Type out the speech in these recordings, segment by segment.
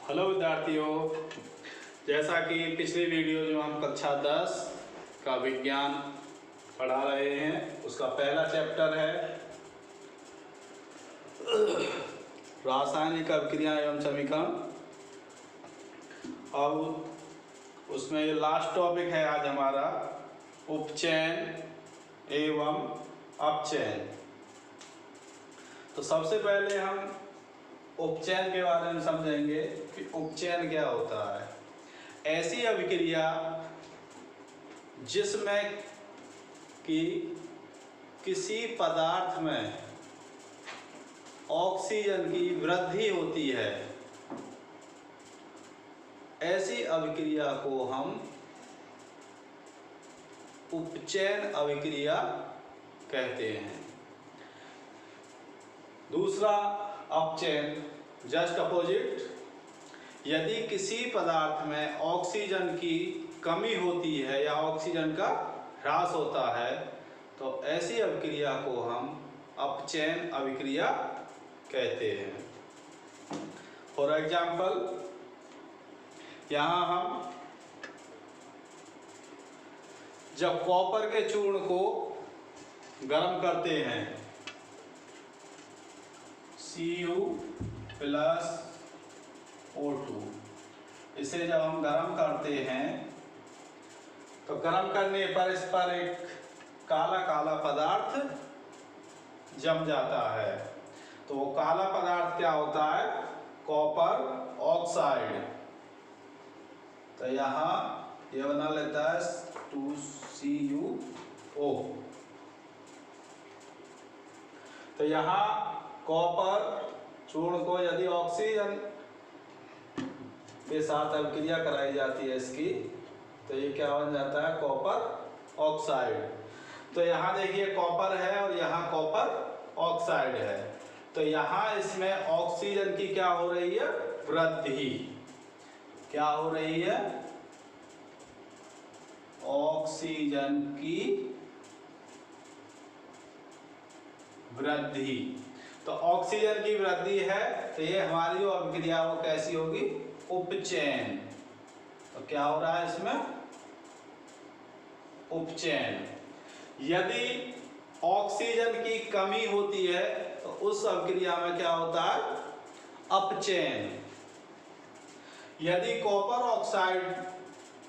Hello विद्यार्थियों, जैसा कि पिछली वीडियो जो हम कक्षा 10 का विज्ञान पढ़ा रहे हैं उसका पहला चैप्टर है रासायनिक अभिक्रिया एवं समीकरण। अब उसमें ये लास्ट टॉपिक है आज हमारा उपचयन एवं अपचयन। तो सबसे पहले हम उपचयन के बारे में समझेंगे कि उपचयन क्या होता है। ऐसी अभिक्रिया जिसमें कि किसी पदार्थ में ऑक्सीजन की वृद्धि होती है, ऐसी अभिक्रिया को हम उपचयन अभिक्रिया कहते हैं। दूसरा अपचयन जस्ट अपोजिट, यदि किसी पदार्थ में ऑक्सीजन की कमी होती है या ऑक्सीजन का ह्रास होता है तो ऐसी अभिक्रिया को हम अपचयन अभिक्रिया कहते हैं। फॉर एग्जाम्पल, यहाँ हम जब कॉपर के चूर्ण को गर्म करते हैं Cu+O2, इसे जब हम गर्म करते हैं तो गर्म करने पर इस पर एक काला काला पदार्थ जम जाता है। तो वो काला पदार्थ क्या होता है? Copper oxide. तो यहाँ ये बना लेता है 2CuO। तो यहाँ कॉपर चूर्ण को यदि ऑक्सीजन के साथ अभिक्रिया कराई जाती है इसकी, तो ये क्या बन जाता है? Copper oxide. तो यहाँ देखिए कॉपर है और यहाँ कॉपर ऑक्साइड है। तो यहाँ इसमें ऑक्सीजन की क्या हो रही है? वृद्धि। क्या हो रही है? ऑक्सीजन की वृद्धि। तो ऑक्सीजन की वृद्धि है तो ये हमारी जो अभिक्रिया वो कैसी होगी? उपचयन। तो क्या हो रहा है इसमें? उपचयन। यदि ऑक्सीजन की कमी होती है तो उस अभिक्रिया में क्या होता है? अपचयन। यदि कॉपर ऑक्साइड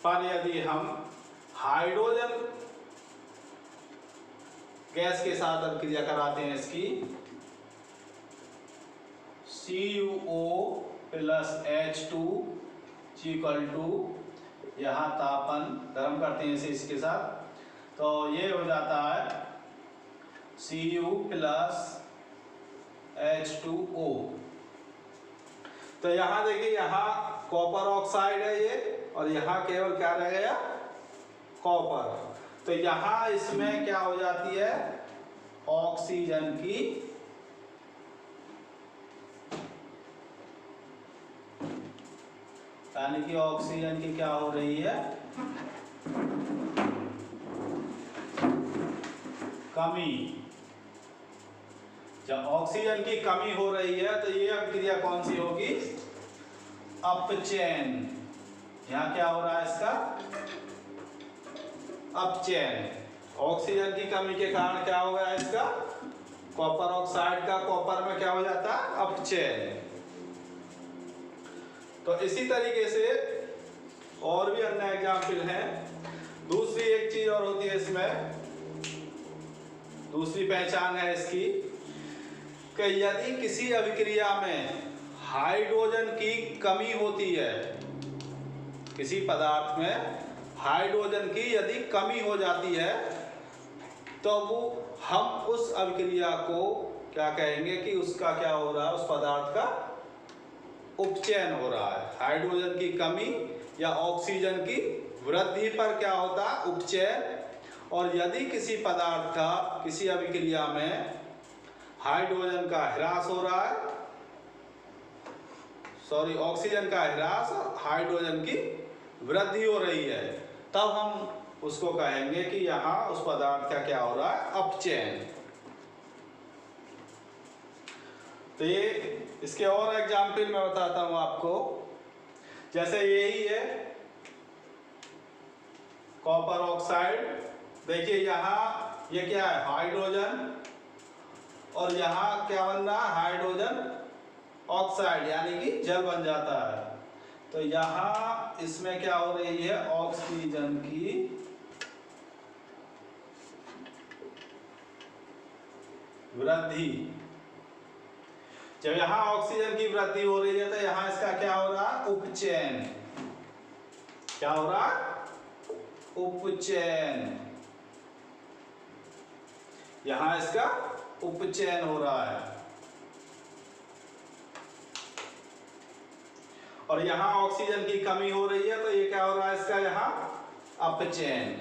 पर यदि हम हाइड्रोजन गैस के साथ अभिक्रिया कराते हैं इसकी CuO+H2 यहाँ तापन गर्म करते हैं इसे इसके साथ, तो ये हो जाता है Cu+H2O। तो यहाँ देखिए यहाँ कॉपर ऑक्साइड है ये और यहाँ केवल क्या रह गया? कॉपर। तो यहाँ इसमें क्या हो जाती है? ऑक्सीजन की यानी कि ऑक्सीजन की क्या हो रही है? कमी। जब ऑक्सीजन की कमी हो रही है तो ये अभिक्रिया कौन सी होगी? अपचयन। यहाँ क्या हो रहा है इसका? अपचयन। ऑक्सीजन की कमी के कारण क्या हो गया इसका? कॉपर ऑक्साइड का कॉपर में क्या हो जाता है? अपचयन। तो इसी तरीके से और भी अन्य एग्जाम्पल हैं। दूसरी एक चीज और होती है इसमें, दूसरी पहचान है इसकी कि यदि किसी अभिक्रिया में हाइड्रोजन की कमी होती है, किसी पदार्थ में हाइड्रोजन की यदि कमी हो जाती है तो वो हम उस अभिक्रिया को क्या कहेंगे कि उसका क्या हो रहा है? उस पदार्थ का उपचयन हो रहा है। हाइड्रोजन की कमी या ऑक्सीजन की वृद्धि पर क्या होता है? उपचयन। और यदि किसी पदार्थ का किसी अभिक्रिया में हाइड्रोजन का ह्रास हो रहा है, ऑक्सीजन का ह्रास और हाइड्रोजन की वृद्धि हो रही है, तब हम उसको कहेंगे कि यहाँ उस पदार्थ का क्या हो रहा है? अपचयन। तो ये इसके और एग्जाम्पल मैं बताता हूँ आपको। जैसे यही है कॉपर ऑक्साइड, देखिए यहाँ ये क्या है हाइड्रोजन, और यहाँ क्या बन रहा है हाइड्रोजन ऑक्साइड, यानी कि जल बन जाता है। तो यहाँ इसमें क्या हो रही है ऑक्सीजन की वृद्धि। जब यहाँ ऑक्सीजन की वृद्धि हो रही है तो यहाँ इसका क्या हो रहा है उपचयन। क्या हो रहा है उपचयन, यहाँ इसका उपचयन हो रहा है। और यहाँ ऑक्सीजन की कमी हो रही है तो ये क्या हो रहा है इसका यहाँ अपचयन।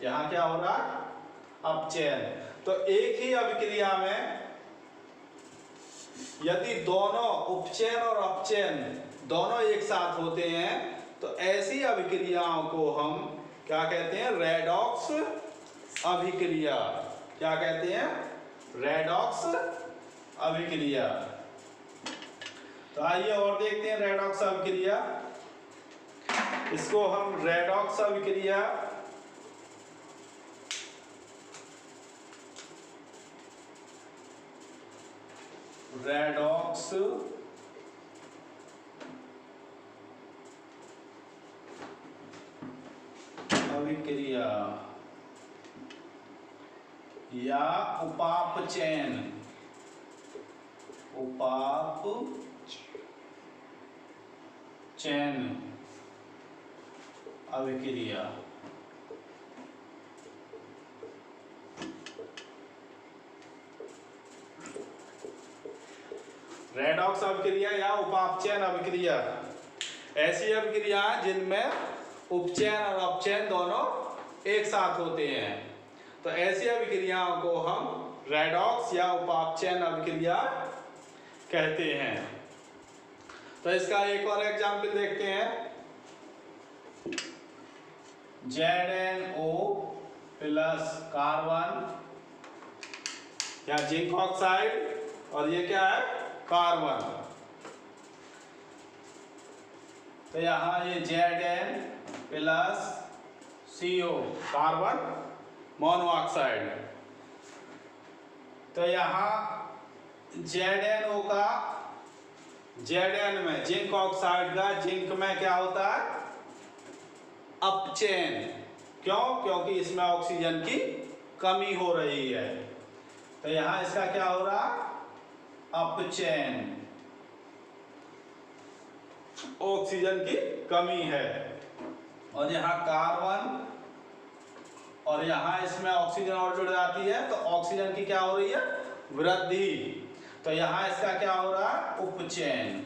यहाँ क्या हो रहा है अपचयन। तो एक ही अभिक्रिया में यदि दोनों उपचयन और अपचयन दोनों एक साथ होते हैं तो ऐसी अभिक्रियाओं को हम क्या कहते हैं रेडॉक्स अभिक्रिया। क्या कहते हैं रेडॉक्स अभिक्रिया। तो आइए और देखते हैं रेडॉक्स अभिक्रिया। इसको हम रेडॉक्स अभिक्रिया रेडॉक्स अभिक्रिया या उपापचयन अभिक्रिया। रेडॉक्स अभिक्रिया या उपापचयन अभिक्रिया ऐसी अभिक्रिया जिनमें उपचयन और अपचयन दोनों एक साथ होते हैं। तो ऐसी अभिक्रियाओं को हम रेडॉक्स या उपापचयन अभिक्रिया कहते हैं। तो इसका एक और एग्जाम्पल देखते हैं। ZnO प्लस कार्बन या जिंक ऑक्साइड और ये क्या है कार्बन। तो यहाँ ये Zn plus CO carbon monoxide. तो यहाँ ZnO का Zn में जिंक ऑक्साइड का जिंक में क्या होता है अपचयन। क्यों? क्योंकि इसमें ऑक्सीजन की कमी हो रही है। तो यहाँ इसका क्या हो रहा अपचयन, ऑक्सीजन की कमी है। और यहाँ कार्बन और यहाँ इसमें ऑक्सीजन और जुड़ जाती है तो ऑक्सीजन की क्या हो रही है वृद्धि। तो यहाँ इसका क्या हो रहा है उपचयन।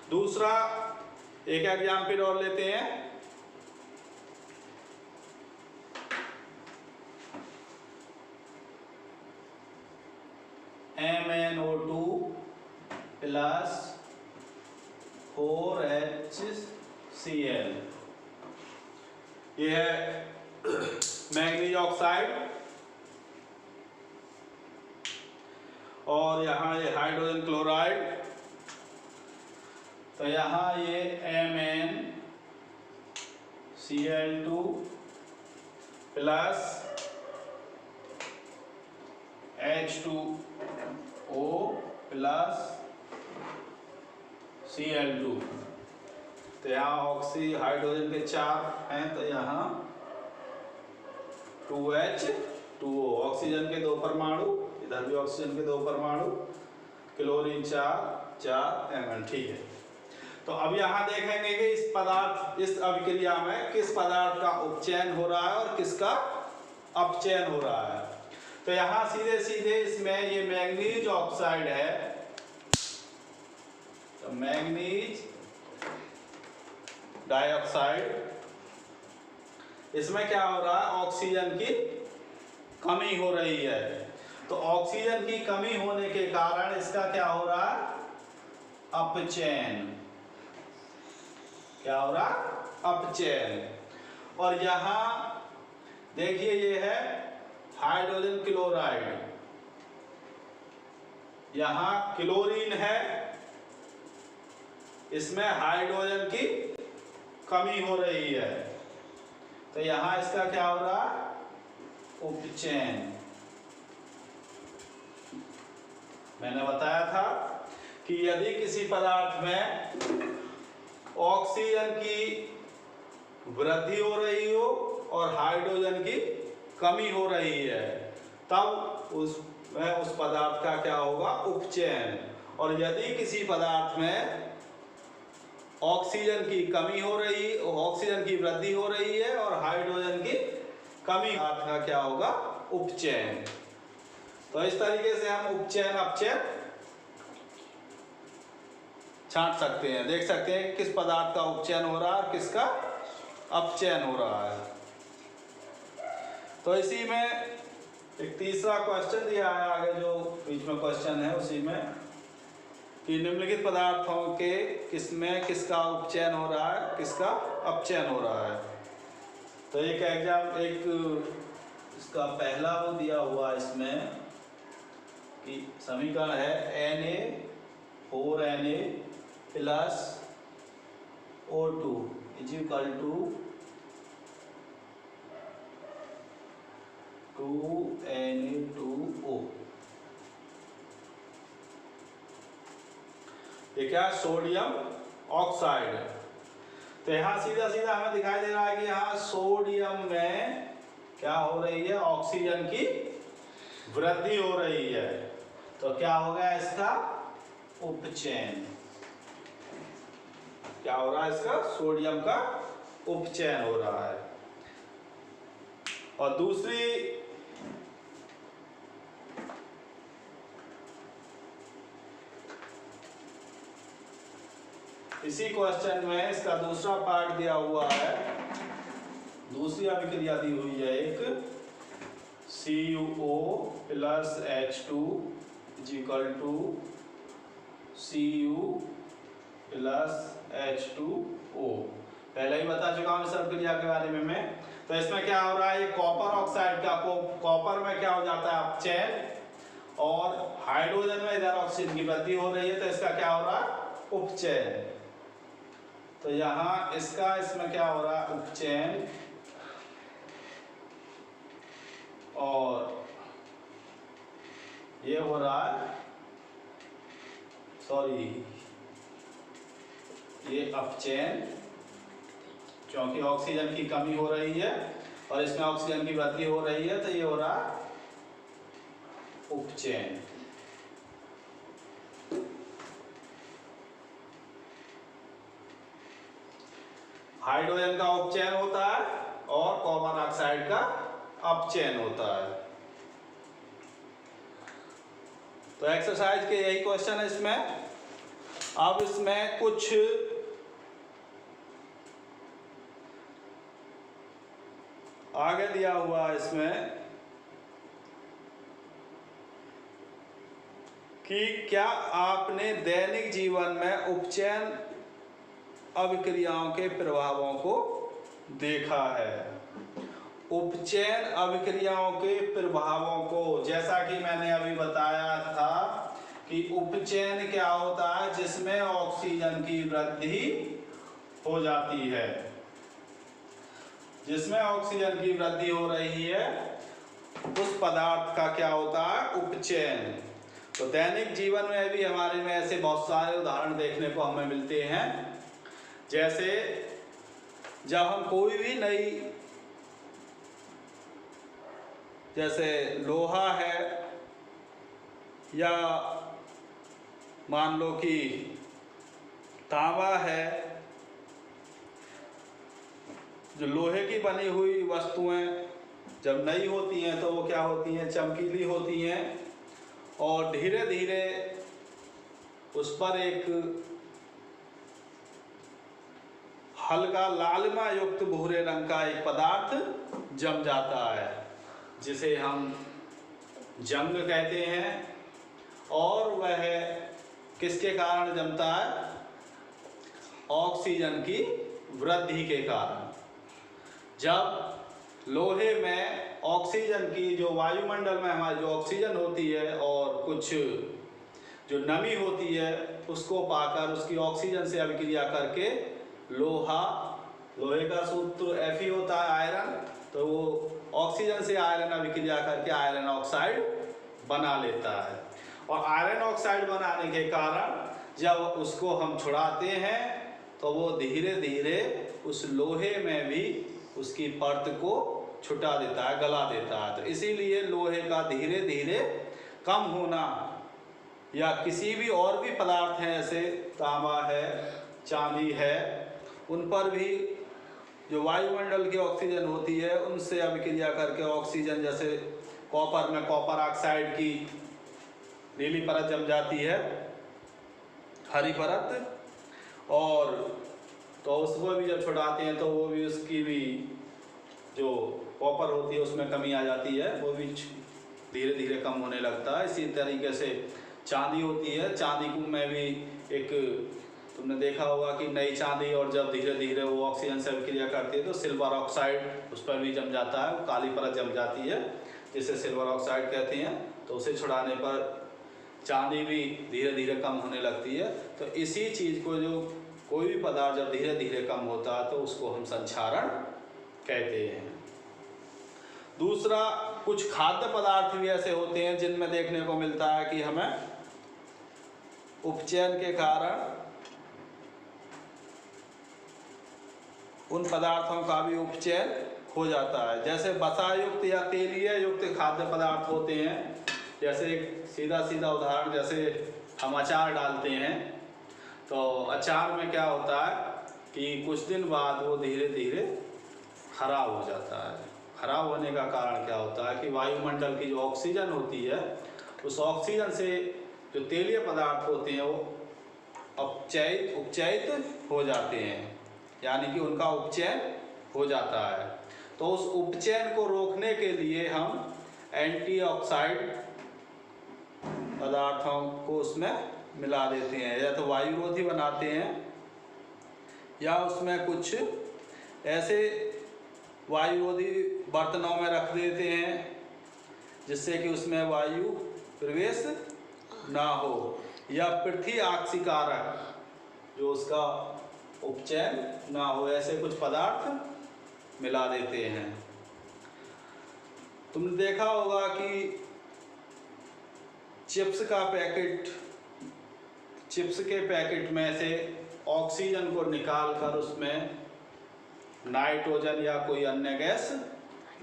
दूसरा एक एग्जाम्पल और लेते हैं। MnO2 plus 4HCl। यह है मैग्नीज ऑक्साइड और यहाँ ये हाइड्रोजन क्लोराइड। तो यहाँ ये MnCl2 plus H2O plus Cl2। तो यहाँ ऑक्सी हाइड्रोजन के 4 हैं तो यहाँ 2H2O ऑक्सीजन के 2 परमाणु, इधर भी ऑक्सीजन के 2 परमाणु, क्लोरीन 4 Mn। ठीक है। तो अब यहाँ देखेंगे कि इस अभिक्रिया में किस पदार्थ का उपचयन हो रहा है और किसका अपचयन हो रहा है। तो यहाँ सीधे सीधे इसमें ये मैंगनीज ऑक्साइड है तो मैंगनीज डाइऑक्साइड, इसमें क्या हो रहा है ऑक्सीजन की कमी हो रही है। तो ऑक्सीजन की कमी होने के कारण इसका क्या हो रहा है अपचयन। क्या हो रहा अपचयन। और यहाँ देखिए ये है हाइड्रोजन क्लोराइड, यहाँ क्लोरीन है, इसमें हाइड्रोजन की कमी हो रही है, तो यहाँ इसका क्या हो रहा है, उपचयन। मैंने बताया था कि यदि किसी पदार्थ में ऑक्सीजन की वृद्धि हो रही हो और हाइड्रोजन की कमी हो रही है, तब उस पदार्थ का क्या होगा, उपचयन। और यदि किसी पदार्थ में ऑक्सीजन की कमी हो रही, ऑक्सीजन की वृद्धि हो रही है और हाइड्रोजन की कमी, का क्या होगा, उपचयन। तो इस तरीके से हम उपचयन अपचयन छांट सकते हैं, देख सकते हैं किस पदार्थ का उपचयन हो रहा है, किसका अपचयन हो रहा है। तो इसी में एक तीसरा क्वेश्चन दिया है आगे, जो बीच में क्वेश्चन है उसी में, कि निम्नलिखित पदार्थों के किसमें किसका उपचयन हो रहा है, किसका अपचयन हो रहा है। तो एक इसका पहला वो दिया हुआ इसमें कि समीकरण है Na4Na plus O2 is equal to 2Na2O। ये क्या, सोडियम ऑक्साइड। तो यहाँ सीधा सीधा हमें दिखाई दे रहा है कि यहाँ सोडियम में क्या हो रही है, ऑक्सीजन की वृद्धि हो रही है, तो क्या हो गया इसका उपचयन। क्या हो रहा है, इसका सोडियम का उपचयन हो रहा है। और दूसरी इसी क्वेश्चन में इसका दूसरा पार्ट दिया हुआ है, दूसरी अभिक्रिया दी हुई है, एक CuO plus H2 is equal to Cu plus H2O। पहले ही बता चुका हूँ इस अभिक्रिया के बारे में मैं। तो इसमें क्या हो रहा है, ये कॉपर ऑक्साइड का कॉपर में क्या हो जाता है, अपचयन, और हाइड्रोजन में इधर ऑक्सीजन की वृद्धि हो रही है, तो इसका क्या हो रहा है, उपचयन। तो यहाँ इसका इसमें क्या हो रहा है, उपचयन, और ये हो रहा है, सॉरी ये अपचयन, क्योंकि ऑक्सीजन की कमी हो रही है और इसमें ऑक्सीजन की वृद्धि हो रही है, तो ये हो रहा है उपचयन। हाइड्रोजन का उपचयन होता है और कॉपर ऑक्साइड का अपचयन होता है। तो एक्सरसाइज के यही क्वेश्चन है इसमें। अब इसमें कुछ आगे दिया हुआ है इसमें कि क्या आपने दैनिक जीवन में उपचयन अभिक्रियाओं के प्रभावों को देखा है। उपचयन अभिक्रियाओं के प्रभावों को, जैसा कि मैंने अभी बताया था कि उपचयन क्या होता है, जिसमें ऑक्सीजन की वृद्धि हो जाती है, जिसमें ऑक्सीजन की वृद्धि हो रही है उस पदार्थ का क्या होता है, उपचयन। तो दैनिक जीवन में भी हमारे में ऐसे बहुत सारे उदाहरण देखने को हमें मिलते हैं। जैसे जब हम कोई भी नई, जैसे लोहा है या मान लो कि तांबा है, जो लोहे की बनी हुई वस्तुएं जब नई होती हैं तो वो क्या होती हैं, चमकीली होती हैं, और धीरे धीरे उस पर एक हल्का लालिमा युक्त भूरे रंग का एक पदार्थ जम जाता है, जिसे हम जंग कहते हैं। और वह किसके कारण जमता है, ऑक्सीजन की वृद्धि के कारण। जब लोहे में ऑक्सीजन की, जो वायुमंडल में हमारी जो ऑक्सीजन होती है और कुछ जो नमी होती है उसको पाकर उसकी ऑक्सीजन से अभिक्रिया करके लोहे का सूत्र Fe होता है आयरन, तो वो ऑक्सीजन से आयरन अभिक्रिया करके आयरन ऑक्साइड बना लेता है। और आयरन ऑक्साइड बनाने के कारण जब उसको हम छुड़ाते हैं तो वो धीरे धीरे उस लोहे में भी उसकी परत को छुटा देता है, गला देता है। तो इसीलिए लोहे का धीरे धीरे कम होना, या किसी भी और भी पदार्थ हैं जैसे तांबा है, चांदी है, उन पर भी जो वायुमंडल की ऑक्सीजन होती है उनसे अभिक्रिया करके ऑक्सीजन, जैसे कॉपर में कॉपर ऑक्साइड की नीली परत जम जाती है, हरी परत, और तो उसको भी जब छुड़ाते हैं तो वो भी उसकी भी जो कॉपर होती है उसमें कमी आ जाती है, वो भी धीरे धीरे कम होने लगता है। इसी तरीके से चांदी होती है, चांदी को में भी एक तुमने देखा होगा कि नई चांदी, और जब धीरे धीरे वो ऑक्सीजन से अभिक्रिया करती है तो सिल्वर ऑक्साइड उस पर भी जम जाता है, काली परत जम जाती है जिसे सिल्वर ऑक्साइड कहते हैं। तो उसे छुड़ाने पर चांदी भी धीरे धीरे कम होने लगती है। तो इसी चीज़ को, जो कोई भी पदार्थ जब धीरे धीरे कम होता है तो उसको हम संक्षारण कहते हैं। दूसरा, कुछ खाद्य पदार्थ भी ऐसे होते हैं जिनमें देखने को मिलता है कि हमें उपचयन के कारण उन पदार्थों का भी उपचयन हो जाता है। जैसे वसा युक्त या तेलीय युक्त खाद्य पदार्थ होते हैं, जैसे सीधा सीधा उदाहरण, जैसे हम अचार डालते हैं तो अचार में क्या होता है कि कुछ दिन बाद वो धीरे धीरे खराब हो जाता है। खराब होने का कारण क्या होता है कि वायुमंडल की जो ऑक्सीजन होती है उस ऑक्सीजन से जो तेलीय पदार्थ होते हैं वो उपचयित हो जाते हैं, यानी कि उनका उपचयन हो जाता है। तो उस उपचयन को रोकने के लिए हम एंटीऑक्साइड पदार्थों को उसमें मिला देते हैं, या तो वायुरोधी बनाते हैं या उसमें कुछ ऐसे वायुरोधी बर्तनों में रख देते हैं जिससे कि उसमें वायु प्रवेश ना हो, या पृथ्वी आक्सीकारक जो उसका उपचयन ना हो, ऐसे कुछ पदार्थ मिला देते हैं। तुमने देखा होगा कि चिप्स के पैकेट में से ऑक्सीजन को निकालकर उसमें नाइट्रोजन या कोई अन्य गैस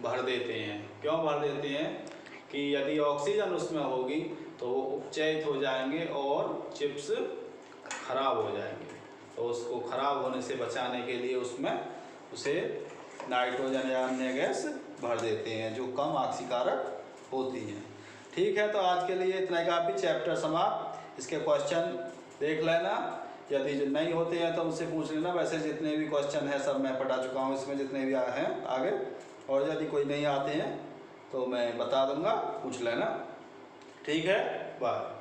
भर देते हैं। क्यों भर देते हैं कि यदि ऑक्सीजन उसमें होगी तो वो उपचयित हो जाएंगे और चिप्स खराब हो जाएंगे। तो उसको खराब होने से बचाने के लिए उसमें उसे नाइट्रोजन या अन्य गैस भर देते हैं जो कम आक्सीकारक होती हैं। ठीक है, तो आज के लिए इतना काफ़ी, चैप्टर समाप्त। इसके क्वेश्चन देख लेना, यदि जो नहीं होते हैं तो उनसे पूछ लेना। वैसे जितने भी क्वेश्चन हैं सब मैं पढ़ा चुका हूँ इसमें, जितने भी हैं आगे, और यदि कोई नहीं आते हैं तो मैं बता दूंगा, पूछ लेना। ठीक है, बाय।